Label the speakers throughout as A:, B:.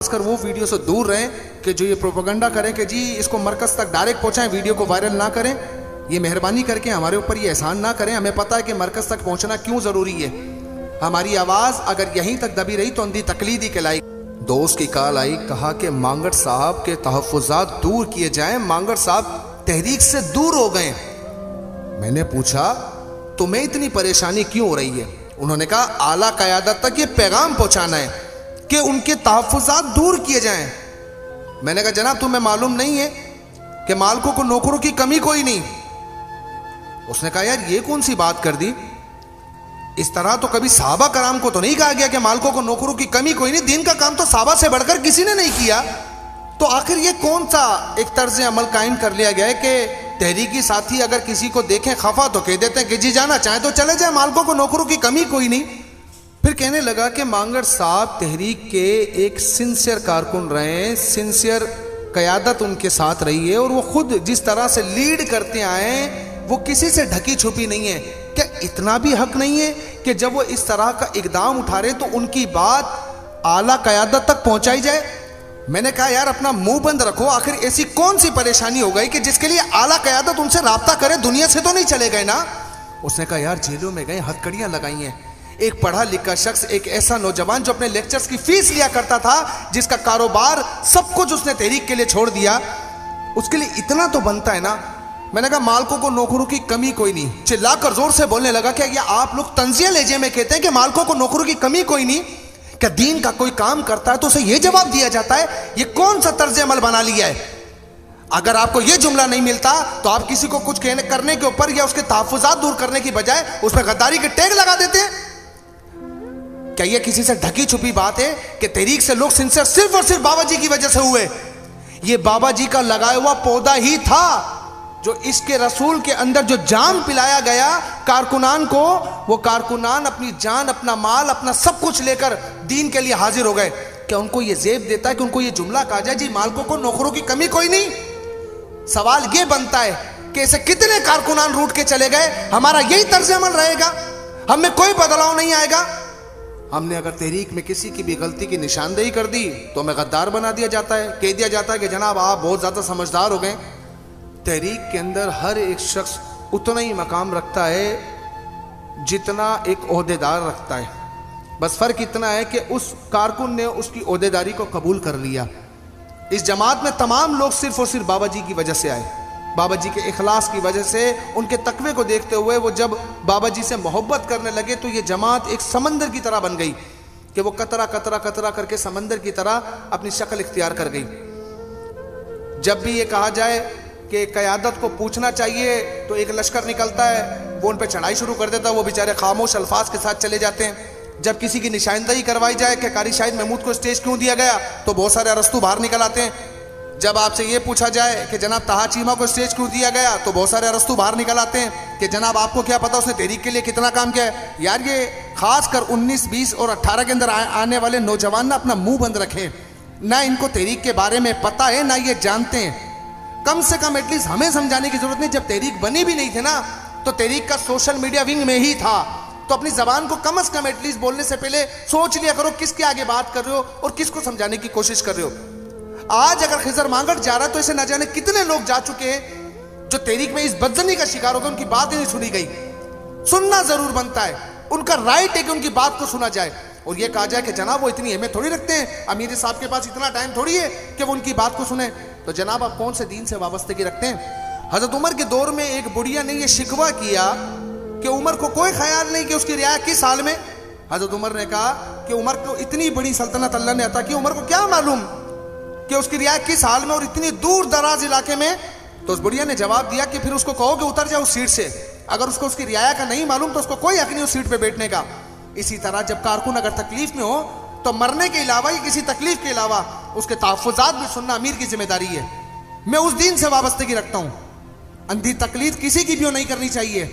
A: खासकर वो वीडियो से दूर रहें कि जो ये प्रोपेगेंडा करें कि जी इसको मरकज तक डायरेक्ट पहुंचाएं, वीडियो को वायरल ना करें। ये मेहरबानी करके हमारे ऊपर ये एहसान ना करें। हमें पता है कि मरकज तक पहुंचना क्यों ज़रूरी है। हमारी आवाज़ अगर यहीं तक दबी रही तो अंधी तकलीद ही कहलाई। दोस्त की कॉल आई, कहा कि मांगड़ साहब के तहफ़्फ़ुज़ात दूर किए जाएं। मांगड़ साहब तहरीक से दूर हो गए। मैंने पूछा तुम्हें इतनी परेशानी क्यों हो रही है? उन्होंने कहा आला क़यादत तक ये पैगाम पहुंचाना है कि उनके तहफ़्फ़ुज़ात दूर किए जाएं। मैंने कहा जनाब तुम्हें मालूम नहीं है कि मालिकों को नौकरों की कमी कोई नहीं। उसने कहा यार ये कौन सी बात कर दी, इस तरह तो कभी सहाबा कराम को तो नहीं कहा गया कि मालिकों को नौकरों की कमी कोई नहीं। दिन का काम तो सहाबा से बढ़कर किसी ने नहीं किया। तो आखिर ये कौन सा एक तर्ज अमल कायम कर लिया गया है कि तहरीकी साथी अगर किसी को देखें खफा तो कह देते हैं कि जी जाना चाहे तो चले जाए, मालिकों को नौकरों की कमी कोई नहीं। फिर कहने लगा कि मांगड़ साहब तहरीक के एक सिंसियर कारकुन रहे, सिंसियर क़यादत उनके साथ रही है और वो खुद जिस तरह से लीड करते आए वो किसी से ढकी छुपी नहीं है। क्या इतना भी हक नहीं है कि जब वो इस तरह का इकदाम उठा रहे तो उनकी बात आला क़यादत तक पहुंचाई जाए? मैंने कहा यार अपना मुंह बंद रखो, आखिर ऐसी कौन सी परेशानी हो गई कि जिसके लिए आला क़यादत उनसे राब्ता करे? दुनिया से तो नहीं चले गए ना। उसने कहा यार जेलों में गए, हथकड़ियां लगाई हैं। एक पढ़ा लिखा शख्स, एक ऐसा नौजवान जो अपने लेक्चर्स की फीस लिया करता था, जिसका कारोबार सब कुछ उसने तहरीक के लिए छोड़ दिया, उसके लिए इतना तो बनता है ना। मैंने कहा मालिकों को नौकरों की कमी कोई नहीं। चिल्लाकर जोर से बोलने लगा कि ये आप लोग तंजिया लहजे में कहते हैं कि मालिकों को नौकरों की कमी कोई नहीं? क्या दीन का कोई काम करता है तो उसे यह जवाब दिया जाता है? ये कौन सा तर्ज अमल बना लिया है? अगर आपको यह जुमला नहीं मिलता तो आप किसी को कुछ करने के ऊपर या उसके तहफ़्फ़ुज़ात दूर करने की बजाय उसमें गद्दारी के टैग लगा देते हैं। क्या यह किसी से ढकी छुपी बात है कि तहरीक से लोग सिंसियर सिर्फ और सिर्फ बाबा जी की वजह से हुए? यह बाबा जी का लगाया हुआ पौधा ही था जो इसके रसूल के अंदर जो जाम पिलाया गया कारकुनान को, वो कारकुनान अपनी जान, अपना माल, अपना सब कुछ लेकर दीन के लिए हाजिर हो गए। क्या उनको ये ज़ेब देता है कि उनको ये जुमला कहा जाए जी मालिकों को नौकरों की कमी कोई नहीं? सवाल ये बनता है कि ऐसे कितने कारकुनान रूट के चले गए? हमारा यही तर्ज अमल रहेगा, हमें कोई बदलाव नहीं आएगा। हमने अगर तहरीक में किसी की भी गलती की निशानदेही कर दी तो हमें गद्दार बना दिया जाता है, कह दिया जाता है कि जनाब आप बहुत ज़्यादा समझदार हो गए। तहरीक के अंदर हर एक शख्स उतना ही मकाम रखता है जितना एक ओहदेदार रखता है। बस फ़र्क इतना है कि उस कारकुन ने उसकी ओहदेदारी को कबूल कर लिया। इस जमात में तमाम लोग सिर्फ और सिर्फ बाबा जी की वजह से आए, बाबा जी के इखलास की वजह से, उनके तकवे को देखते हुए वो जब बाबा जी से मोहब्बत करने लगे तो ये जमात एक समंदर की तरह बन गई कि वो कतरा कतरा कतरा करके समंदर की तरह अपनी शक्ल इख्तियार कर गई। जब भी ये कहा जाए कि क़यादत को पूछना चाहिए तो एक लश्कर निकलता है, वो उन पर चढ़ाई शुरू कर देता है, वो बेचारे खामोश अल्फाज के साथ चले जाते हैं। जब किसी की निशानदेही करवाई जाए कि कारी शाहिद महमूद को स्टेज क्यों दिया गया तो बहुत सारे अरस्तू बाहर निकल आते हैं। जब आपसे ये पूछा जाए कि जनाब ताहा चीमा को स्टेज क्यों दिया गया तो बहुत सारे अरस्तू बाहर निकल आते हैं कि जनाब आपको क्या पता उसने तहरीक के लिए कितना काम किया है। यार ये खासकर 19, 20 और 18 के अंदर आने वाले नौजवान ना अपना मुंह बंद रखें। ना इनको तहरीक के बारे में पता है ना ये जानते हैं। कम से कम एटलीस्ट हमें समझाने की जरूरत नहीं। जब तहरीक बनी भी नहीं थे ना तो तहरीक का सोशल मीडिया विंग में ही था, तो अपनी जबान को कम से कम एटलीस्ट बोलने से पहले सोच लिया करो किसके आगे बात कर रहे हो और किसको समझाने की कोशिश कर रहे हो। आज अगर खिजर मांगड़ जा रहा तो इसे न जाने कितने लोग जा चुके हैं जो तहरीक में इस बदजनी का शिकार हो गए, उनकी बात ही नहीं सुनी गई। सुनना जरूर बनता है, उनका राइट है कि उनकी बात को सुना जाए और यह कहा जाए कि जनाब वो इतनी अहमियत थोड़ी रखते हैं, अमीर साहब के पास इतना टाइम थोड़ी है कि वो उनकी बात को सुने। तो जनाब आप कौन से दीन से वाबस्तगी रखते हैं? हजरत उमर के दौर में एक बुढ़िया ने यह शिकवा किया कि उमर को कोई ख्याल नहीं कि उसकी रियाया किस हाल में। हजरत उमर ने कहा कि उमर को इतनी बड़ी सल्तनत अल्लाह ने अता की, उमर को क्या मालूम कि उसकी रियाया किस हाल में और इतनी दूर दराज इलाके में। तो उस बुढ़िया ने जवाब दिया कि फिर उसको कहो कि उतर जाओ उस सीट से। अगर उसको उसकी रियाया का नहीं मालूम तो उसको कोई हक नहीं उस सीट पर बैठने का। इसी तरह जब कारकुन अगर तकलीफ में हो तो मरने के अलावा या किसी तकलीफ के अलावा उसके तहफ़्फ़ुज़ात भी सुनना अमीर की जिम्मेदारी है। मैं उस दीन से वाबस्तगी रखता हूँ। अंधी तकलीद किसी की भी नहीं करनी चाहिए।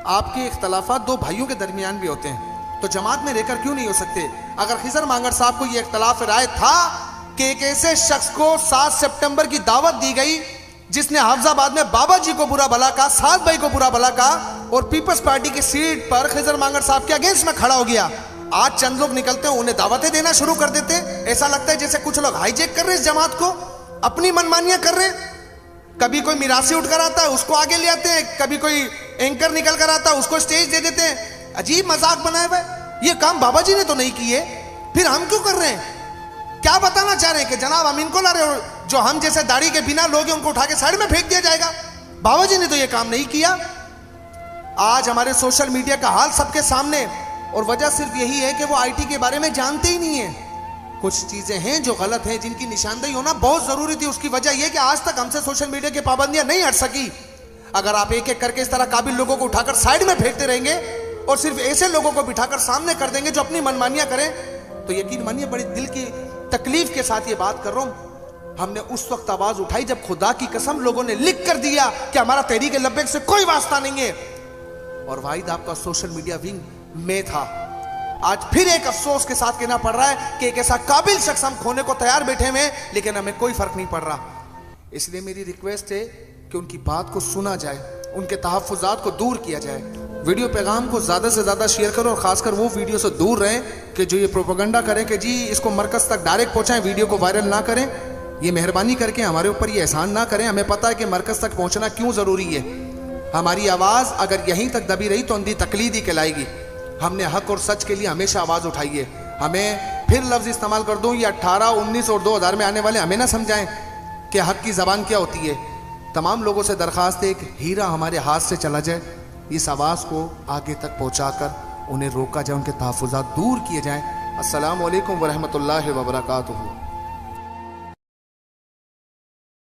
A: आपके इख्तलाफात दो भाइयों के दरमियान भी होते हैं तो जमात में रहकर क्यों नहीं हो सकते? अगर खिजर मांगड़ साहब को यह इख्तलाफ राय था कि एक ऐसे शख्स को 7 सितंबर की दावत दी गई जिसने हाफजाबाद में बाबा जी को बुरा भला कहा, साद भाई को बुरा भला कहा और पीपल्स पार्टी की सीट पर खिजर मांगड़ साहब के अगेंस्ट में खड़ा हो गया, आज चंद लोग निकलते हैं, उन्हें दावतें देना शुरू कर देते हैं। ऐसा लगता है जैसे कुछ लोग हाईजेक कर रहे हैं इस जमात को, अपनी मनमानियां कर रहे हैं। कभी कोई मिरासी उठ कर आता है, उसको आगे ले आते हैं। कभी कोई एंकर निकल कर आता है, उसको स्टेज दे देते हैं। अजीब मजाक बनाए हुए। ये काम बाबा जी ने तो नहीं किए, फिर हम क्यों कर रहे हैं? क्या बताना चाह रहे हैं कि जनाब हम इनको ला रहे हो, जो हम जैसे दाढ़ी के बिना लोग हैं उनको उठा के साइड में फेंक दिया जाएगा? बाबा जी ने तो ये काम नहीं किया। आज हमारे सोशल मीडिया का हाल सबके सामने, और वजह सिर्फ यही है कि वो आईटी के बारे में जानते ही नहीं है। कुछ चीजें हैं जो गलत हैं, जिनकी निशानदेही होना बहुत जरूरी थी। उसकी वजह यह कि आज तक हमसे सोशल मीडिया की पाबंदियां नहीं हट सकी। अगर आप एक एक करके इस तरह काबिल लोगों को उठाकर साइड में फेंकते रहेंगे और सिर्फ ऐसे लोगों को बिठाकर सामने कर देंगे जो अपनी मनमानियां करें, तो यकीन मानिए बड़ी दिल की तकलीफ के साथ ये बात कर रहा हूं। हमने उस वक्त आवाज उठाई जब खुदा की कसम लोगों ने लिख कर दिया कि हमारा तहरीक लब्बैक से कोई वास्ता नहीं है, और वाहिद आपका सोशल मीडिया विंग में था। आज फिर एक अफसोस के साथ कहना पड़ रहा है कि एक ऐसा काबिल शख्स हम खोने को तैयार बैठे हुए हैं, लेकिन हमें कोई फर्क नहीं पड़ रहा। इसलिए मेरी रिक्वेस्ट है कि उनकी बात को सुना जाए, उनके तहफ्फुज़ात को दूर किया जाए। वीडियो पैगाम को ज़्यादा से ज़्यादा शेयर करो, और ख़ासकर वो वीडियो से दूर रहें कि जो ये प्रोपेगेंडा करें कि जी इसको मरकज़ तक डायरेक्ट पहुँचाएं, वीडियो को वायरल ना करें। ये मेहरबानी करके हमारे ऊपर ये एहसान ना करें। हमें पता है कि मरकज़ तक पहुँचना क्यों ज़रूरी है। हमारी आवाज़ अगर यहीं तक दबी रही तो अंधी तकलीद ही कहलाएगी। हमने हक और सच के लिए हमेशा आवाज़ उठाई है। हमें फिर लफ्ज़ इस्तेमाल कर दूँ, ये 18, 19 और 2000 में आने वाले हमें ना समझाएं कि हक की ज़बान क्या होती है। तमाम लोगों से दरख्वास्त है, एक हीरा हमारे हाथ से चला जाए, इस आवाज़ को आगे तक पहुँचाकर उन्हें रोका जाए, उनके तहफ़्फ़ुज़ात दूर किए जाएँ। अस्सलामु अलैकुम वरहमतुल्लाहि वबरकातुहू।